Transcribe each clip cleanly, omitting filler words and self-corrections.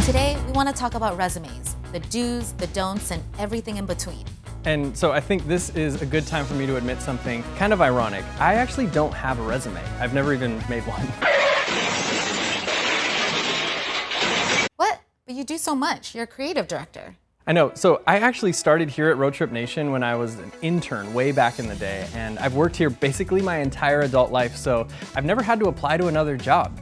Today, we want to talk about resumes, the do's, the don'ts, and everything in between. And so I think this is a good time for me to admit something kind of ironic. I actually don't have a resume. I've never even made one. What? But you do so much. You're a creative director. I know, so I actually started here at Roadtrip Nation when I was an intern way back in the day, and I've worked here basically my entire adult life, so I've never had to apply to another job.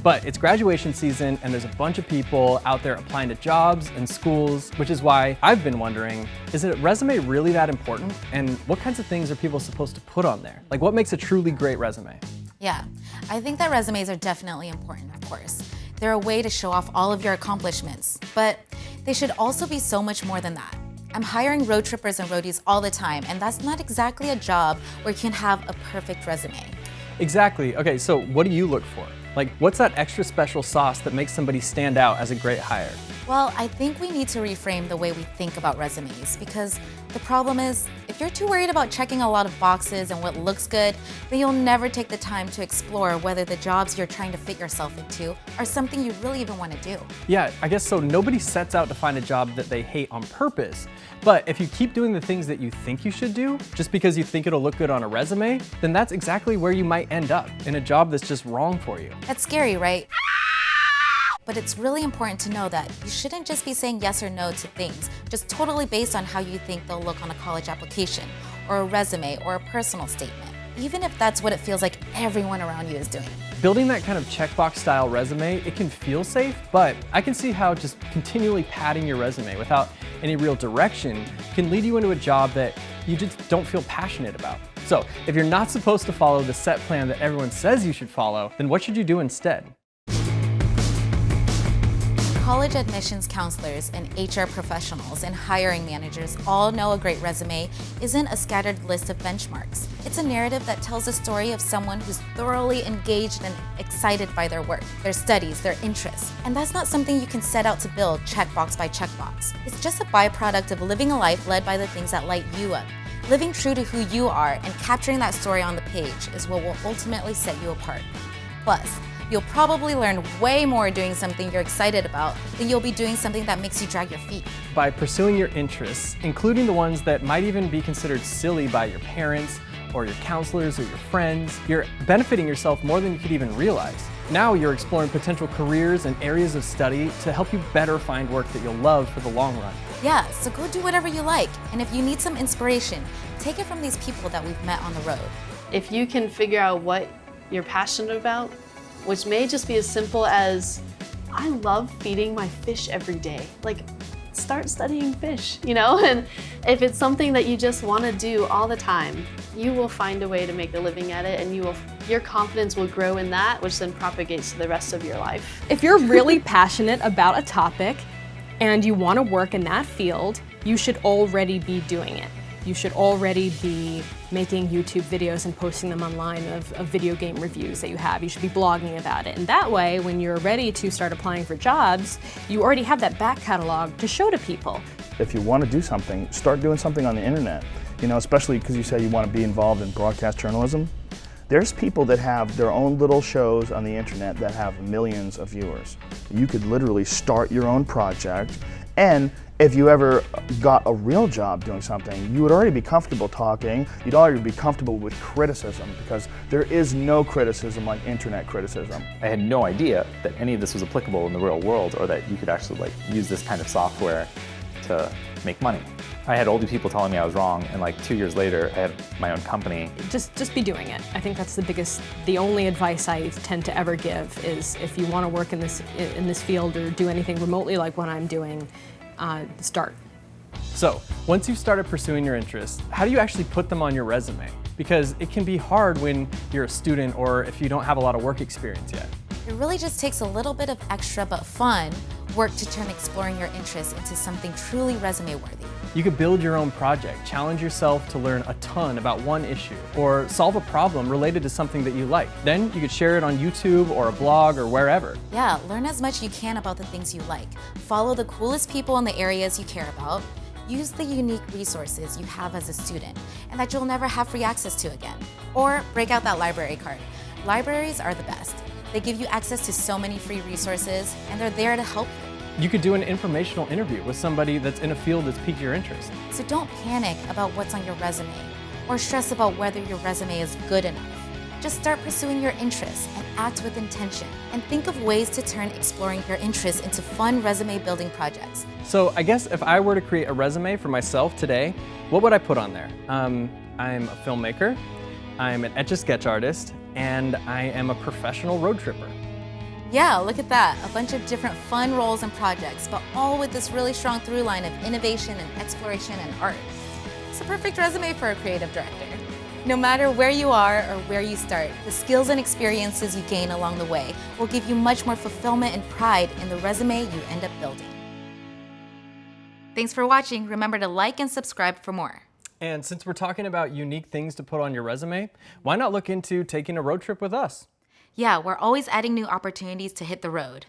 But it's graduation season and there's a bunch of people out there applying to jobs and schools, which is why I've been wondering, is a resume really that important? And what kinds of things are people supposed to put on there? Like, what makes a truly great resume? Yeah, I think that resumes are definitely important, of course. They're a way to show off all of your accomplishments, but they should also be so much more than that. I'm hiring road trippers and roadies all the time, and that's not exactly a job where you can have a perfect resume. Exactly. Okay, so what do you look for? Like, what's that extra special sauce that makes somebody stand out as a great hire? Well, I think we need to reframe the way we think about resumes, because the problem is, if you're too worried about checking a lot of boxes and what looks good, then you'll never take the time to explore whether the jobs you're trying to fit yourself into are something you really even want to do. Yeah, I guess so. Nobody sets out to find a job that they hate on purpose. But if you keep doing the things that you think you should do, just because you think it'll look good on a resume, then that's exactly where you might end up, in a job that's just wrong for you. That's scary, right? But it's really important to know that you shouldn't just be saying yes or no to things just totally based on how you think they'll look on a college application, or a resume, or a personal statement, even if that's what it feels like everyone around you is doing. Building that kind of checkbox style resume, it can feel safe, but I can see how just continually padding your resume without any real direction can lead you into a job that you just don't feel passionate about. So if you're not supposed to follow the set plan that everyone says you should follow, then what should you do instead? College admissions counselors and HR professionals and hiring managers all know a great resume isn't a scattered list of benchmarks. It's a narrative that tells a story of someone who's thoroughly engaged and excited by their work, their studies, their interests. And that's not something you can set out to build checkbox by checkbox. It's just a byproduct of living a life led by the things that light you up. Living true to who you are and capturing that story on the page is what will ultimately set you apart. Plus, you'll probably learn way more doing something you're excited about than you'll be doing something that makes you drag your feet. By pursuing your interests, including the ones that might even be considered silly by your parents or your counselors or your friends, you're benefiting yourself more than you could even realize. Now you're exploring potential careers and areas of study to help you better find work that you'll love for the long run. Yeah, so go do whatever you like. And if you need some inspiration, take it from these people that we've met on the road. If you can figure out what you're passionate about, which may just be as simple as, I love feeding my fish every day. Like, start studying fish, you know? And if it's something that you just want to do all the time, you will find a way to make a living at it, and your confidence will grow in that, which then propagates to the rest of your life. If you're really passionate about a topic and you want to work in that field, you should already be doing it. You should already be making YouTube videos and posting them online of video game reviews that you have. You should be blogging about it. And that way, when you're ready to start applying for jobs, you already have that back catalog to show to people. If you want to do something, start doing something on the internet. You know, especially because you say you want to be involved in broadcast journalism. There's people that have their own little shows on the internet that have millions of viewers. You could literally start your own project, and if you ever got a real job doing something, you would already be comfortable talking, you'd already be comfortable with criticism, because there is no criticism like internet criticism. I had no idea that any of this was applicable in the real world, or that you could actually use this kind of software to make money. I had older people telling me I was wrong, and 2 years later, I had my own company. Just be doing it. I think that's the only advice I tend to ever give is, if you want to work in this field or do anything remotely like what I'm doing, start. So, once you've started pursuing your interests, how do you actually put them on your resume? Because it can be hard when you're a student or if you don't have a lot of work experience yet. It really just takes a little bit of extra but fun work to turn exploring your interests into something truly resume-worthy. You could build your own project, challenge yourself to learn a ton about one issue, or solve a problem related to something that you like. Then you could share it on YouTube or a blog or wherever. Yeah, learn as much you can about the things you like. Follow the coolest people in the areas you care about. Use the unique resources you have as a student and that you'll never have free access to again. Or break out that library card. Libraries are the best. They give you access to so many free resources, and they're there to help you. You could do an informational interview with somebody that's in a field that's piqued your interest. So don't panic about what's on your resume or stress about whether your resume is good enough. Just start pursuing your interests and act with intention, and think of ways to turn exploring your interests into fun resume building projects. So I guess if I were to create a resume for myself today, what would I put on there? I'm a filmmaker, I'm an Etch-a-Sketch artist, and I am a professional road tripper. Yeah, look at that. A bunch of different fun roles and projects, but all with this really strong through line of innovation and exploration and art. It's a perfect resume for a creative director. No matter where you are or where you start, the skills and experiences you gain along the way will give you much more fulfillment and pride in the resume you end up building. Thanks for watching. Remember to like and subscribe for more. And since we're talking about unique things to put on your resume, why not look into taking a road trip with us? Yeah, we're always adding new opportunities to hit the road.